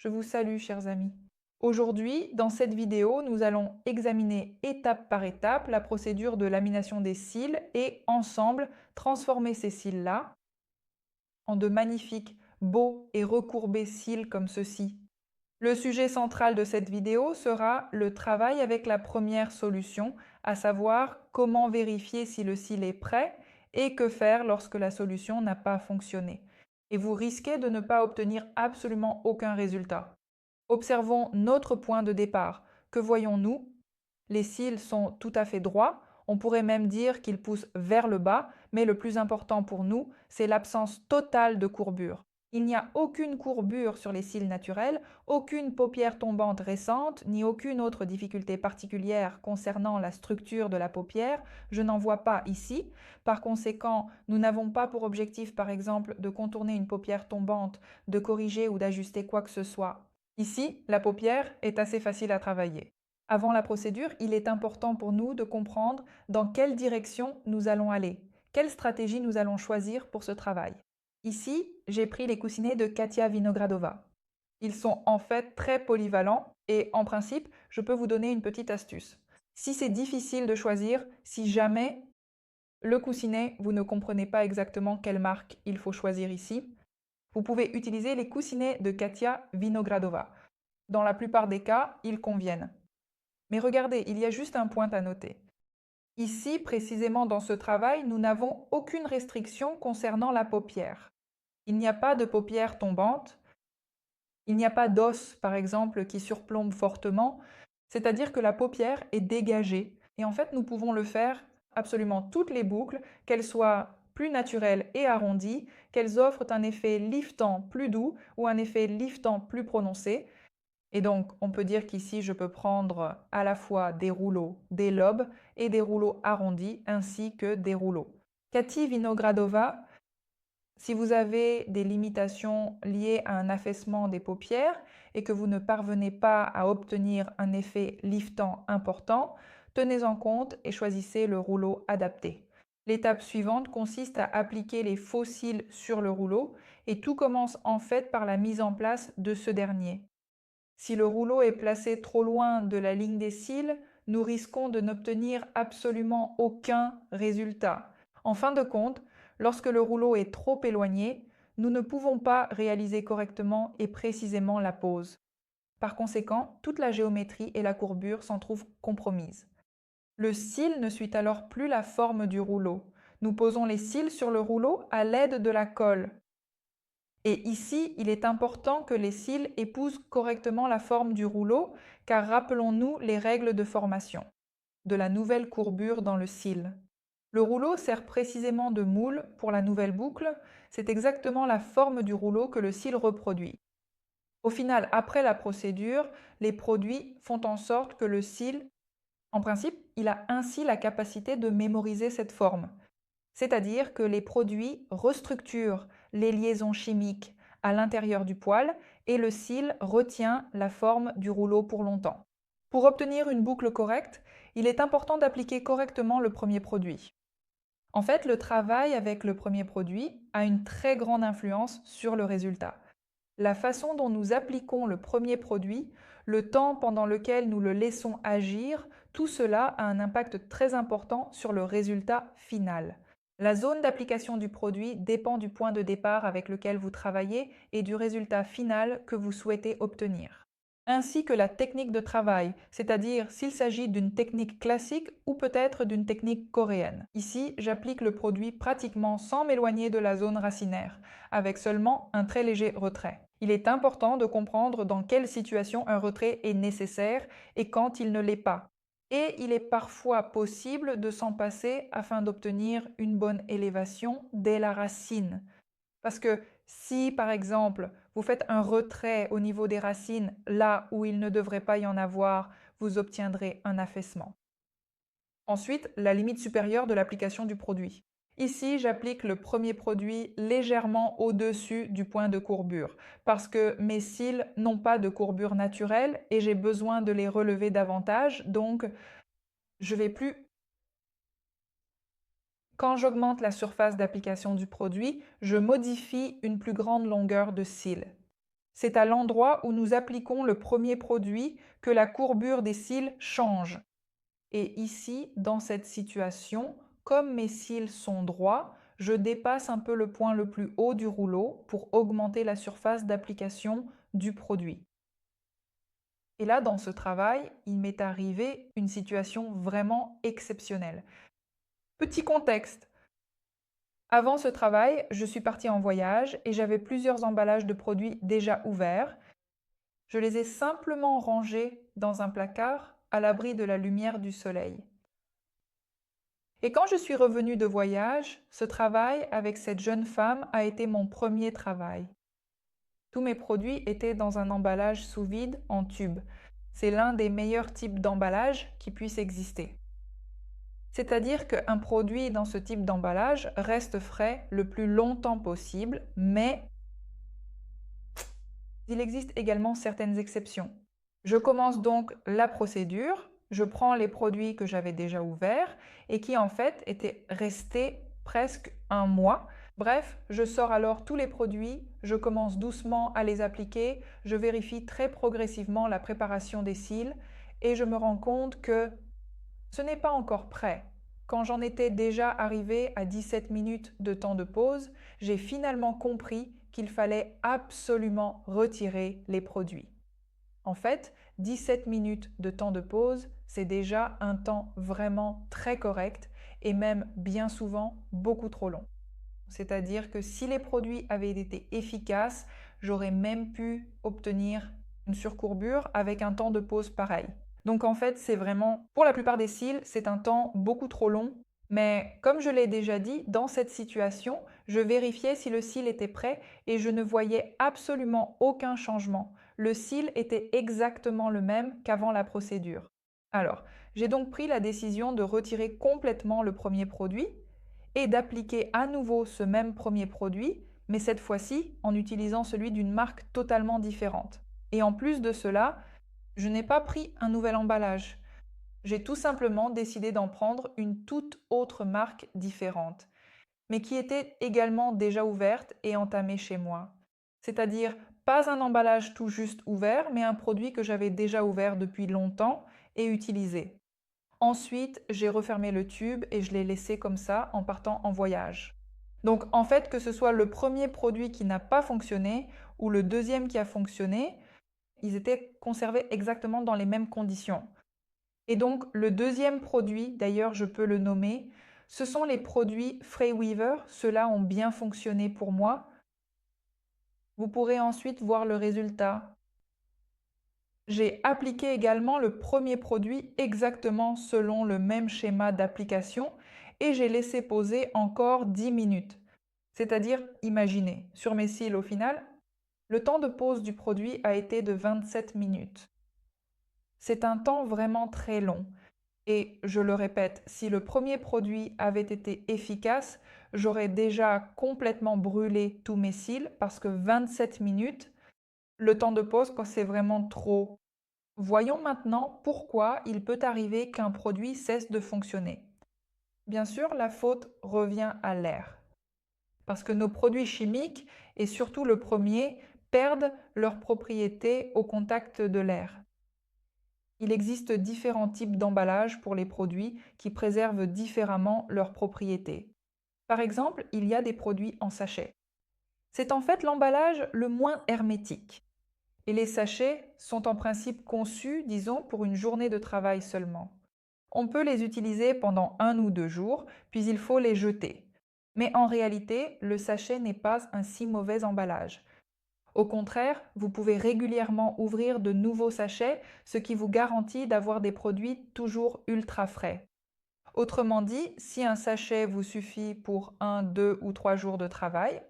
Je vous salue, chers amis. Aujourd'hui, dans cette vidéo, nous allons examiner étape par étape la procédure de lamination des cils et ensemble transformer ces cils-là en de magnifiques, beaux et recourbés cils comme ceci. Le sujet central de cette vidéo sera le travail avec la première solution, à savoir comment vérifier si le cil est prêt et que faire lorsque la solution n'a pas fonctionné. Et vous risquez de ne pas obtenir absolument aucun résultat. Observons notre point de départ. Que voyons-nous? Les cils sont tout à fait droits, on pourrait même dire qu'ils poussent vers le bas, mais le plus important pour nous, c'est l'absence totale de courbure. Il n'y a aucune courbure sur les cils naturels, aucune paupière tombante récente, ni aucune autre difficulté particulière concernant la structure de la paupière, je n'en vois pas ici. Par conséquent, nous n'avons pas pour objectif, par exemple, de contourner une paupière tombante, de corriger ou d'ajuster quoi que ce soit. Ici, la paupière est assez facile à travailler. Avant la procédure, il est important pour nous de comprendre dans quelle direction nous allons aller, quelle stratégie nous allons choisir pour ce travail. Ici, j'ai pris les coussinets de Katia Vinogradova. Ils sont en fait très polyvalents et en principe, je peux vous donner une petite astuce. Si c'est difficile de choisir, si jamais le coussinet, vous ne comprenez pas exactement quelle marque il faut choisir ici, vous pouvez utiliser les coussinets de Katia Vinogradova. Dans la plupart des cas, ils conviennent. Mais regardez, il y a juste un point à noter. Ici, précisément dans ce travail, nous n'avons aucune restriction concernant la paupière. Il n'y a pas de paupière tombante, il n'y a pas d'os, par exemple, qui surplombe fortement, c'est-à-dire que la paupière est dégagée. Et en fait, nous pouvons le faire absolument toutes les boucles, qu'elles soient plus naturelles et arrondies, qu'elles offrent un effet liftant plus doux ou un effet liftant plus prononcé. Et donc, on peut dire qu'ici, je peux prendre à la fois des rouleaux, des lobes et des rouleaux arrondis, ainsi que des rouleaux. Cathy Vinogradova, si vous avez des limitations liées à un affaissement des paupières et que vous ne parvenez pas à obtenir un effet liftant important, tenez en compte et choisissez le rouleau adapté. L'étape suivante consiste à appliquer les faux cils sur le rouleau et tout commence en fait par la mise en place de ce dernier. Si le rouleau est placé trop loin de la ligne des cils, nous risquons de n'obtenir absolument aucun résultat. En fin de compte, lorsque le rouleau est trop éloigné, nous ne pouvons pas réaliser correctement et précisément la pose. Par conséquent, toute la géométrie et la courbure s'en trouvent compromises. Le cil ne suit alors plus la forme du rouleau. Nous posons les cils sur le rouleau à l'aide de la colle. Et ici, il est important que les cils épousent correctement la forme du rouleau, car rappelons-nous les règles de formation de la nouvelle courbure dans le cil. Le rouleau sert précisément de moule pour la nouvelle boucle, c'est exactement la forme du rouleau que le cil reproduit. Au final, après la procédure, les produits font en sorte que le cil, en principe, il a ainsi la capacité de mémoriser cette forme. C'est-à-dire que les produits restructurent les liaisons chimiques à l'intérieur du poil et le cil retient la forme du rouleau pour longtemps. Pour obtenir une boucle correcte, il est important d'appliquer correctement le premier produit. En fait, le travail avec le premier produit a une très grande influence sur le résultat. La façon dont nous appliquons le premier produit, le temps pendant lequel nous le laissons agir, tout cela a un impact très important sur le résultat final. La zone d'application du produit dépend du point de départ avec lequel vous travaillez et du résultat final que vous souhaitez obtenir. Ainsi que la technique de travail, c'est-à-dire s'il s'agit d'une technique classique ou peut-être d'une technique coréenne. Ici, j'applique le produit pratiquement sans m'éloigner de la zone racinaire, avec seulement un très léger retrait. Il est important de comprendre dans quelle situation un retrait est nécessaire et quand il ne l'est pas. Et il est parfois possible de s'en passer afin d'obtenir une bonne élévation dès la racine. Parce que si, par exemple, vous faites un retrait au niveau des racines là où il ne devrait pas y en avoir, vous obtiendrez un affaissement. Ensuite, la limite supérieure de l'application du produit. Ici, j'applique le premier produit légèrement au-dessus du point de courbure, parce que mes cils n'ont pas de courbure naturelle et j'ai besoin de les relever davantage, donc je vais plus. Quand j'augmente la surface d'application du produit, je modifie une plus grande longueur de cils. C'est à l'endroit où nous appliquons le premier produit que la courbure des cils change. Et ici, dans cette situation, comme mes cils sont droits, je dépasse un peu le point le plus haut du rouleau pour augmenter la surface d'application du produit. Et là, dans ce travail, il m'est arrivé une situation vraiment exceptionnelle. Petit contexte. Avant ce travail, je suis partie en voyage et j'avais plusieurs emballages de produits déjà ouverts. Je les ai simplement rangés dans un placard à l'abri de la lumière du soleil. Et quand je suis revenue de voyage, ce travail avec cette jeune femme a été mon premier travail. Tous mes produits étaient dans un emballage sous vide en tube. C'est l'un des meilleurs types d'emballage qui puisse exister. C'est-à-dire qu'un produit dans ce type d'emballage reste frais le plus longtemps possible, mais il existe également certaines exceptions. Je commence donc la procédure, je prends les produits que j'avais déjà ouverts et qui en fait étaient restés presque un mois. Bref, je sors alors tous les produits, je commence doucement à les appliquer, je vérifie très progressivement la préparation des cils et je me rends compte que ce n'est pas encore prêt. Quand j'en étais déjà arrivé à 17 minutes de temps de pause, j'ai finalement compris qu'il fallait absolument retirer les produits. En fait, 17 minutes de temps de pause, c'est déjà un temps vraiment très correct et même bien souvent beaucoup trop long. C'est-à-dire que si les produits avaient été efficaces, j'aurais même pu obtenir une surcourbure avec un temps de pause pareil. Donc en fait, c'est vraiment, pour la plupart des cils, c'est un temps beaucoup trop long. Mais comme je l'ai déjà dit, dans cette situation, je vérifiais si le cil était prêt et je ne voyais absolument aucun changement. Le cil était exactement le même qu'avant la procédure. Alors, j'ai donc pris la décision de retirer complètement le premier produit et d'appliquer à nouveau ce même premier produit, mais cette fois-ci en utilisant celui d'une marque totalement différente. Et en plus de cela, je n'ai pas pris un nouvel emballage. J'ai tout simplement décidé d'en prendre une toute autre marque différente, mais qui était également déjà ouverte et entamée chez moi. C'est-à-dire pas un emballage tout juste ouvert, mais un produit que j'avais déjà ouvert depuis longtemps et utilisé. Ensuite, j'ai refermé le tube et je l'ai laissé comme ça en partant en voyage. Donc en fait, que ce soit le premier produit qui n'a pas fonctionné ou le deuxième qui a fonctionné, ils étaient conservés exactement dans les mêmes conditions. Et donc le deuxième produit, d'ailleurs je peux le nommer, ce sont les produits Freyweaver. Ceux-là ont bien fonctionné pour moi. Vous pourrez ensuite voir le résultat. J'ai appliqué également le premier produit exactement selon le même schéma d'application et j'ai laissé poser encore 10 minutes. C'est-à-dire, imaginez, sur mes cils au final, le temps de pose du produit a été de 27 minutes. C'est un temps vraiment très long. Et je le répète, si le premier produit avait été efficace, j'aurais déjà complètement brûlé tous mes cils parce que 27 minutes, le temps de pause, quand c'est vraiment trop. Voyons maintenant pourquoi il peut arriver qu'un produit cesse de fonctionner. Bien sûr, la faute revient à l'air. Parce que nos produits chimiques, et surtout le premier, perdent leurs propriétés au contact de l'air. Il existe différents types d'emballage pour les produits qui préservent différemment leurs propriétés. Par exemple, il y a des produits en sachet. C'est en fait l'emballage le moins hermétique. Et les sachets sont en principe conçus, disons, pour une journée de travail seulement. On peut les utiliser pendant 1 ou 2 jours, puis il faut les jeter. Mais en réalité, le sachet n'est pas un si mauvais emballage. Au contraire, vous pouvez régulièrement ouvrir de nouveaux sachets, ce qui vous garantit d'avoir des produits toujours ultra frais. Autrement dit, si un sachet vous suffit pour 1, 2 ou 3 jours de travail,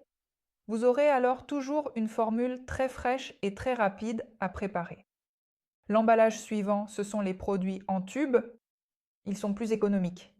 vous aurez alors toujours une formule très fraîche et très rapide à préparer. L'emballage suivant, ce sont les produits en tube. Ils sont plus économiques.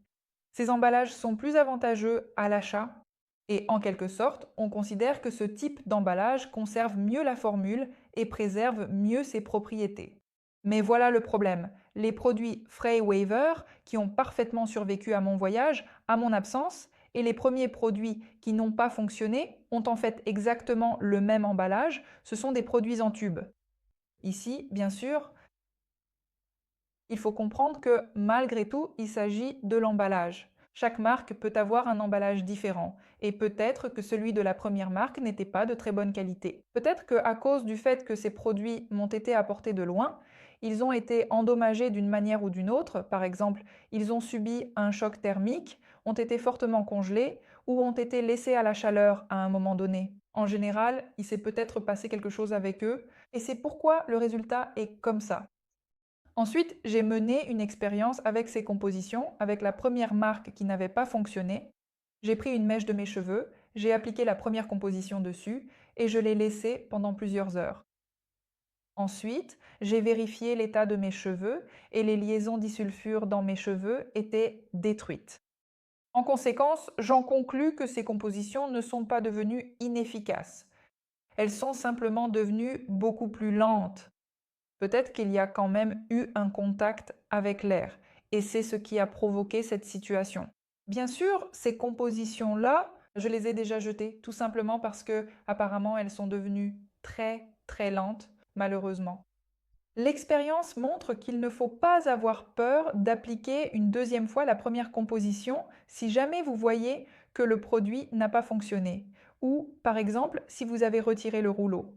Ces emballages sont plus avantageux à l'achat et en quelque sorte, on considère que ce type d'emballage conserve mieux la formule et préserve mieux ses propriétés. Mais voilà le problème, les produits Freyweaver, qui ont parfaitement survécu à mon voyage, à mon absence, Et les premiers produits qui n'ont pas fonctionné ont en fait exactement le même emballage, ce sont des produits en tube. Ici, bien sûr, il faut comprendre que malgré tout, il s'agit de l'emballage. Chaque marque peut avoir un emballage différent et peut-être que celui de la première marque n'était pas de très bonne qualité. Peut-être qu'à cause du fait que ces produits m'ont été apportés de loin, ils ont été endommagés d'une manière ou d'une autre. Par exemple, ils ont subi un choc thermique, ont été fortement congelés ou ont été laissés à la chaleur à un moment donné. En général, il s'est peut-être passé quelque chose avec eux et c'est pourquoi le résultat est comme ça. Ensuite, j'ai mené une expérience avec ces compositions, avec la première marque qui n'avait pas fonctionné. J'ai pris une mèche de mes cheveux, j'ai appliqué la première composition dessus et je l'ai laissée pendant plusieurs heures. Ensuite, j'ai vérifié l'état de mes cheveux et les liaisons disulfure dans mes cheveux étaient détruites. En conséquence, j'en conclus que ces compositions ne sont pas devenues inefficaces. Elles sont simplement devenues beaucoup plus lentes. Peut-être qu'il y a quand même eu un contact avec l'air, et c'est ce qui a provoqué cette situation. Bien sûr, ces compositions-là, je les ai déjà jetées, tout simplement parce que apparemment elles sont devenues très très lentes, malheureusement. L'expérience montre qu'il ne faut pas avoir peur d'appliquer une deuxième fois la première composition si jamais vous voyez que le produit n'a pas fonctionné, ou par exemple si vous avez retiré le rouleau.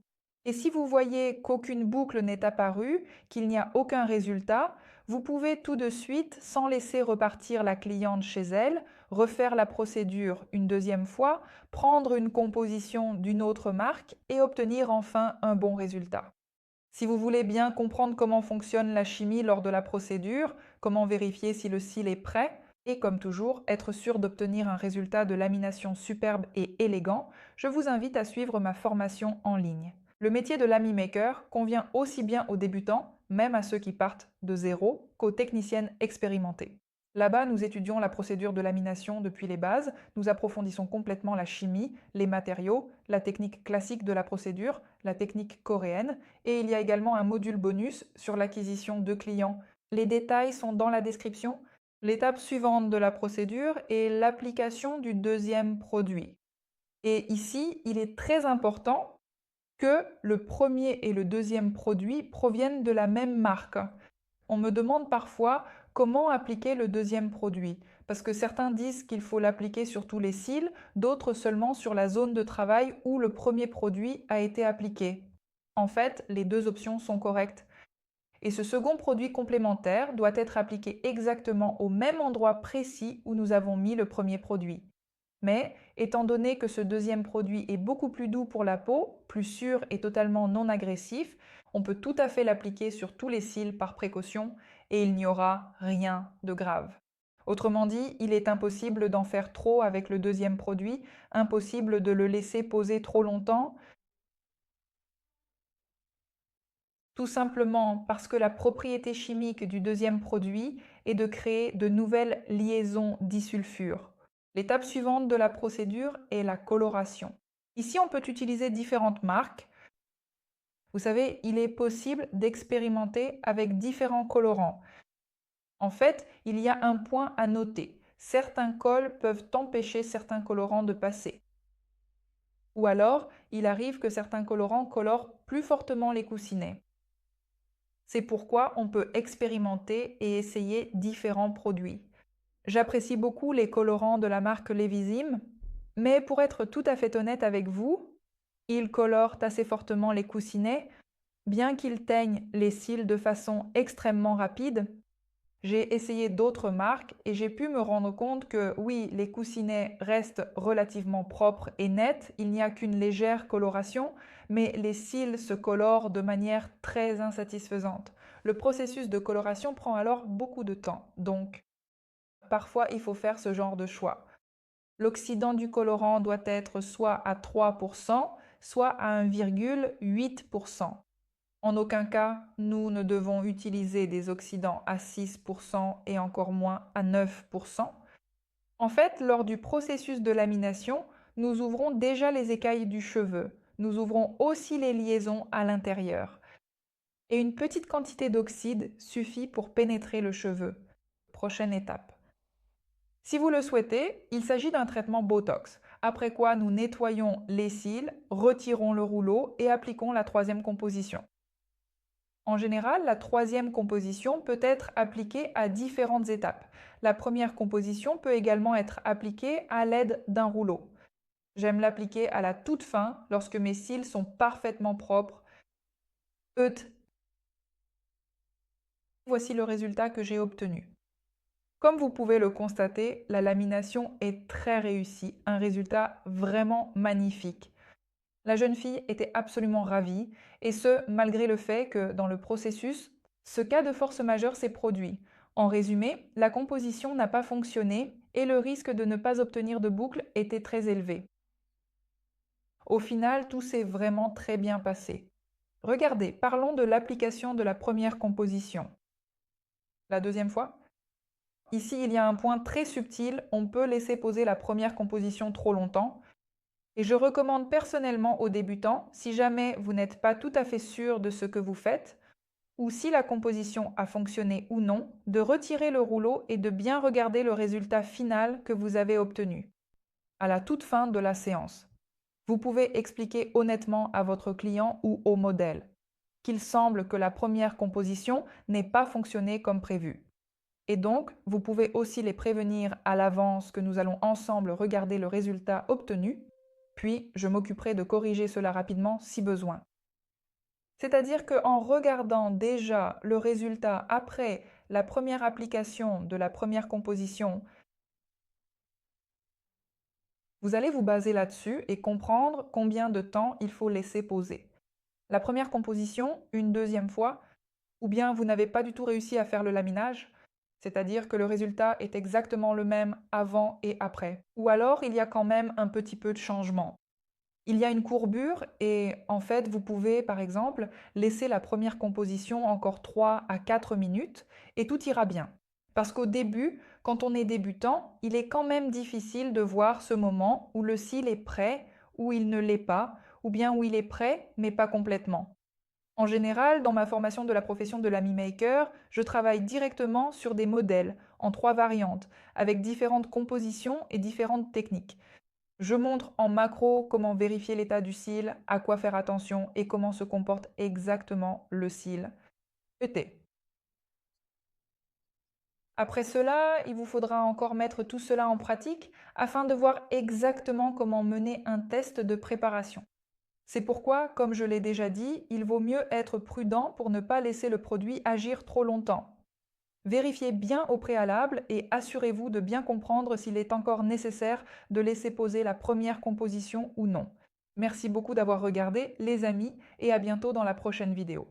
Et si vous voyez qu'aucune boucle n'est apparue, qu'il n'y a aucun résultat, vous pouvez tout de suite, sans laisser repartir la cliente chez elle, refaire la procédure une deuxième fois, prendre une composition d'une autre marque et obtenir enfin un bon résultat. Si vous voulez bien comprendre comment fonctionne la chimie lors de la procédure, comment vérifier si le cil est prêt, et comme toujours, être sûr d'obtenir un résultat de lamination superbe et élégant, je vous invite à suivre ma formation en ligne. Le métier de lamy maker convient aussi bien aux débutants, même à ceux qui partent de zéro, qu'aux techniciennes expérimentées. Là-bas, nous étudions la procédure de lamination depuis les bases, nous approfondissons complètement la chimie, les matériaux, la technique classique de la procédure, la technique coréenne, et il y a également un module bonus sur l'acquisition de clients. Les détails sont dans la description. L'étape suivante de la procédure est l'application du deuxième produit. Et ici, il est très important que le premier et le deuxième produit proviennent de la même marque. On me demande parfois comment appliquer le deuxième produit, parce que certains disent qu'il faut l'appliquer sur tous les cils, d'autres seulement sur la zone de travail où le premier produit a été appliqué. En fait, les deux options sont correctes. Et ce second produit complémentaire doit être appliqué exactement au même endroit précis où nous avons mis le premier produit. Mais, étant donné que ce deuxième produit est beaucoup plus doux pour la peau, plus sûr et totalement non agressif, on peut tout à fait l'appliquer sur tous les cils par précaution et il n'y aura rien de grave. Autrement dit, il est impossible d'en faire trop avec le deuxième produit, impossible de le laisser poser trop longtemps, tout simplement parce que la propriété chimique du deuxième produit est de créer de nouvelles liaisons disulfure. L'étape suivante de la procédure est la coloration. Ici, on peut utiliser différentes marques. Vous savez, il est possible d'expérimenter avec différents colorants. En fait, il y a un point à noter. Certains cols peuvent empêcher certains colorants de passer. Ou alors, il arrive que certains colorants colorent plus fortement les coussinets. C'est pourquoi on peut expérimenter et essayer différents produits. J'apprécie beaucoup les colorants de la marque Levisim, mais pour être tout à fait honnête avec vous, ils colorent assez fortement les coussinets, bien qu'ils teignent les cils de façon extrêmement rapide. J'ai essayé d'autres marques et j'ai pu me rendre compte que oui, les coussinets restent relativement propres et nets, il n'y a qu'une légère coloration, mais les cils se colorent de manière très insatisfaisante. Le processus de coloration prend alors beaucoup de temps, donc parfois il faut faire ce genre de choix. L'oxydant du colorant doit être soit à 3%, soit à 1,8%. En aucun cas, nous ne devons utiliser des oxydants à 6% et encore moins à 9%. En fait, lors du processus de lamination, nous ouvrons déjà les écailles du cheveu. Nous ouvrons aussi les liaisons à l'intérieur. Et une petite quantité d'oxyde suffit pour pénétrer le cheveu. Prochaine étape. Si vous le souhaitez, il s'agit d'un traitement Botox, après quoi nous nettoyons les cils, retirons le rouleau et appliquons la troisième composition. En général, la troisième composition peut être appliquée à différentes étapes. La première composition peut également être appliquée à l'aide d'un rouleau. J'aime l'appliquer à la toute fin, lorsque mes cils sont parfaitement propres. Voici le résultat que j'ai obtenu. Comme vous pouvez le constater, la lamination est très réussie, un résultat vraiment magnifique. La jeune fille était absolument ravie, et ce, malgré le fait que, dans le processus, ce cas de force majeure s'est produit. En résumé, la composition n'a pas fonctionné et le risque de ne pas obtenir de boucle était très élevé. Au final, tout s'est vraiment très bien passé. Regardez, parlons de l'application de la première composition. La deuxième fois? Ici, il y a un point très subtil, on peut laisser poser la première composition trop longtemps. Et je recommande personnellement aux débutants, si jamais vous n'êtes pas tout à fait sûr de ce que vous faites, ou si la composition a fonctionné ou non, de retirer le rouleau et de bien regarder le résultat final que vous avez obtenu, à la toute fin de la séance. Vous pouvez expliquer honnêtement à votre client ou au modèle qu'il semble que la première composition n'ait pas fonctionné comme prévu. Et donc, vous pouvez aussi les prévenir à l'avance que nous allons ensemble regarder le résultat obtenu, puis je m'occuperai de corriger cela rapidement si besoin. C'est-à-dire qu'en regardant déjà le résultat après la première application de la première composition, vous allez vous baser là-dessus et comprendre combien de temps il faut laisser poser. La première composition, une deuxième fois, ou bien vous n'avez pas du tout réussi à faire le laminage, c'est-à-dire que le résultat est exactement le même avant et après. Ou alors, il y a quand même un petit peu de changement. Il y a une courbure et en fait, vous pouvez, par exemple, laisser la première composition encore 3 à 4 minutes et tout ira bien. Parce qu'au début, quand on est débutant, il est quand même difficile de voir ce moment où le cil est prêt, où il ne l'est pas, ou bien où il est prêt, mais pas complètement. En général, dans ma formation de la profession de l'ami maker, je travaille directement sur des modèles en 3 variantes, avec différentes compositions et différentes techniques. Je montre en macro comment vérifier l'état du cil, à quoi faire attention et comment se comporte exactement le cil. ET. Après cela, il vous faudra encore mettre tout cela en pratique afin de voir exactement comment mener un test de préparation. C'est pourquoi, comme je l'ai déjà dit, il vaut mieux être prudent pour ne pas laisser le produit agir trop longtemps. Vérifiez bien au préalable et assurez-vous de bien comprendre s'il est encore nécessaire de laisser poser la première composition ou non. Merci beaucoup d'avoir regardé, les amis, et à bientôt dans la prochaine vidéo.